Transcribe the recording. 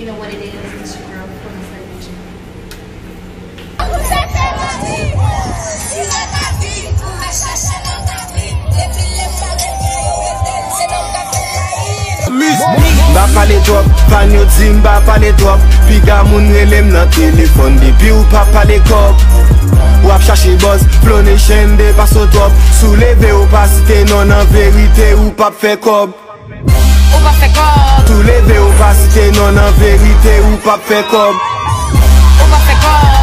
know what it is, it's your girl from the station. Mba pale top, pan yo di mba pale top. Piga moun relem nan telefon depi ou pa pale kop. Wap chache boss, flone chen de paso top. Souleve ou pa site non en verite ou pa fe kob. Ou pa fe kob. Souleve ou pa site non en verite ou pa fe kob. Ou pa fe kob.